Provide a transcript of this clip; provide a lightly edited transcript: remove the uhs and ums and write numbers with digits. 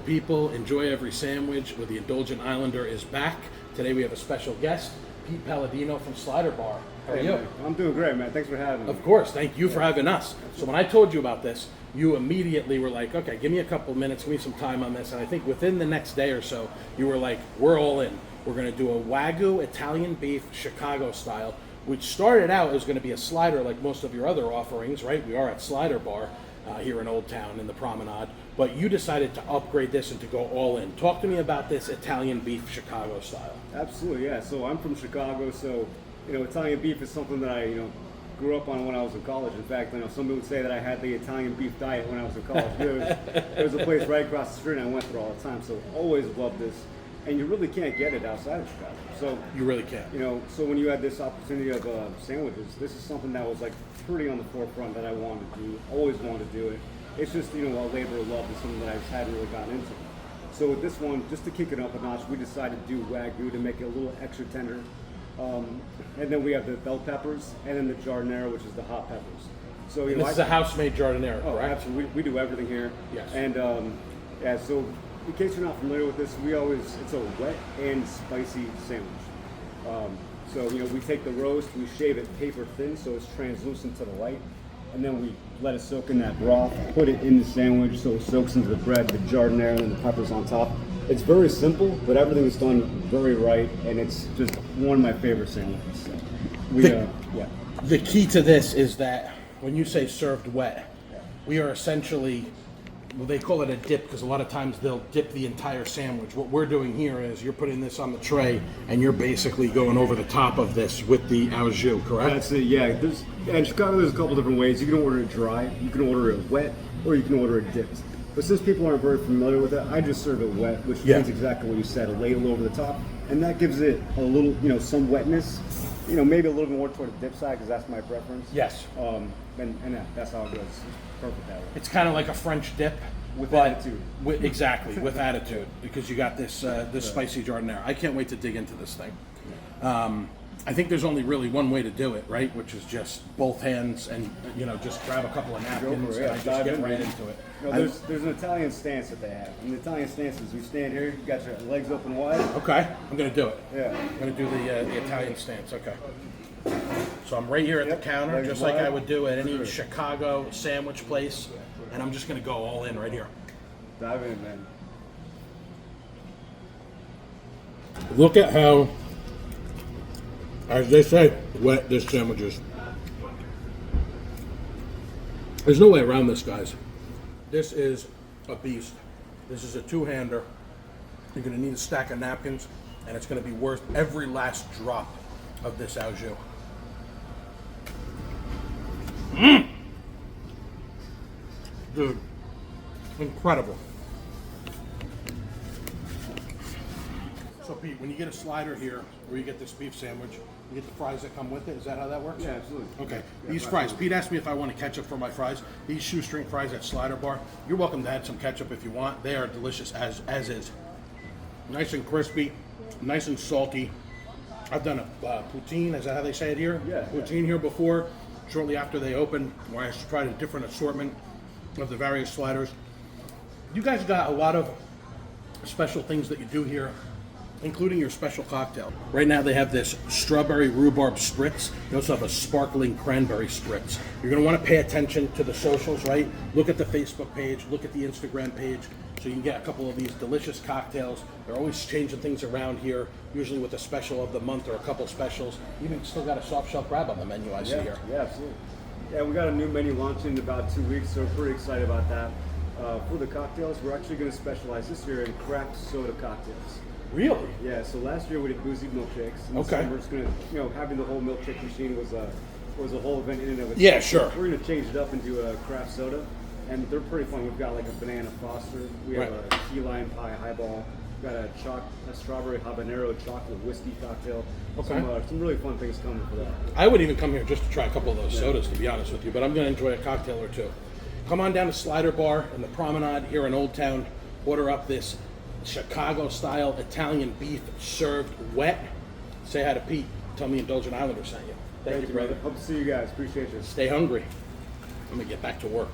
people. Enjoy every sandwich where the Indulgent Islander is back. Today we have a special guest, Pete Palladino from SliderBar. How are you? Man. I'm doing great, man. Thanks for having me. Of course. Thank you for having us. So when I told you about this, you immediately were like, okay, give me a couple of minutes, give me some time on this. And I think within the next day or so, you were like, we're all in. We're going to do a Wagyu Italian beef Chicago style, which started out as going to be a slider like most of your other offerings, right? We are at SliderBar here in Old Town in the Promenade. But you decided to upgrade this and to go all in. Talk to me about this Italian beef Chicago style. Absolutely, yeah. So I'm from Chicago, so Italian beef is something that I grew up on when I was in college. In fact, some people would say that I had the Italian beef diet when I was in college. There was a place right across the street and I went there all the time. So always loved this, and you really can't get it outside of Chicago. So you really can't. So when you had this opportunity of sandwiches, this is something that was like pretty on the forefront that I wanted to do. Always wanted to do it. It's just a labor of love is something that I just hadn't really gotten into. So with this one, just to kick it up a notch, we decided to do Wagyu to make it a little extra tender. And then we have the bell peppers, and then the giardiniera, which is the hot peppers. So this is a house-made giardiniera, oh, correct? Absolutely. We do everything here. Yes. And yeah, so in case you're not familiar with this, it's a wet and spicy sandwich. So we take the roast, we shave it paper thin so it's translucent to the light, and then we let it soak in that broth, put it in the sandwich so it soaks into the bread, the giardiniera, and the peppers on top. It's very simple, but everything is done very right, and it's just one of my favorite sandwiches. So the key to this is that when you say served wet, we are essentially, well, they call it a dip because a lot of times they'll dip the entire sandwich. What we're doing here is you're putting this on the tray and you're basically going over the top of this with the au jus, correct? That's it, yeah. In Chicago, there's a couple different ways. You can order it dry, you can order it wet, or you can order it dipped. But since people aren't very familiar with it, I just serve it wet, which means exactly what you said, a ladle over the top. And that gives it a little, some wetness, maybe a little bit more toward the dip side because that's my preference. Yes. And that's how it goes. It's perfect that way. It's kind of like a French dip. With attitude. Exactly, with attitude, because you got this spicy giardiniera. I can't wait to dig into this thing. I think there's only really one way to do it, right? Which is just both hands and just grab a couple of napkins and I just get right into it. There's an Italian stance that they have. And the Italian stance is you stand here, you got your legs open wide. Okay, I'm gonna do it. Yeah. I'm gonna do the Italian stance. Okay. So I'm right here at the counter, legs just wide. like I would do at any Chicago sandwich place, and I'm just gonna go all in right here. Dive in, man. Look at how, as they say, wet this sandwich is. There's no way around this, guys. This is a beast. This is a two-hander. You're gonna need a stack of napkins, and it's gonna be worth every last drop of this au jus. Dude, incredible. So Pete, when you get a slider here, or you get this beef sandwich, you get the fries that come with it. Is that how that works? Yeah, absolutely. Okay. Yeah, These fries. Pete asked me if I want ketchup for my fries. These shoestring fries at SliderBar. You're welcome to add some ketchup if you want. They are delicious as is. Nice and crispy, nice and salty. I've done a poutine. Is that how they say it here? Yeah. Poutine here before, shortly after they opened, where I tried a different assortment of the various sliders. You guys got a lot of special things that you do here, including your special cocktail. Right now they have this strawberry rhubarb spritz. They also have a sparkling cranberry spritz. You're gonna wanna pay attention to the socials, right? Look at the Facebook page, look at the Instagram page, so you can get a couple of these delicious cocktails. They're always changing things around here, usually with a special of the month or a couple specials. Even still got a soft shell crab on the menu, I see here. Yeah, absolutely. Yeah, we got a new menu launching in about 2 weeks, so we're pretty excited about that. For the cocktails, we're actually going to specialize this year in craft soda cocktails. Really? Yeah, so last year we did boozy milkshakes. And Okay. So we're just going to, having the whole milkshake machine was a whole event in and of itself. Yeah, sure. We're going to change it up into a craft soda, and they're pretty fun. We've got like a banana foster, we have a key lime pie highball, we've got a strawberry habanero chocolate whiskey cocktail. Okay. Some really fun things coming for that. I would even come here just to try a couple of those sodas, to be honest with you, but I'm going to enjoy a cocktail or two. Come on down to SliderBar in the Promenade here in Old Town. Order up this Chicago-style Italian beef served wet. Say hi to Pete. Tell me Indulgent Islander sent you. Thank you, brother. Hope to see you guys. Appreciate you. Stay hungry. I'm going to get back to work.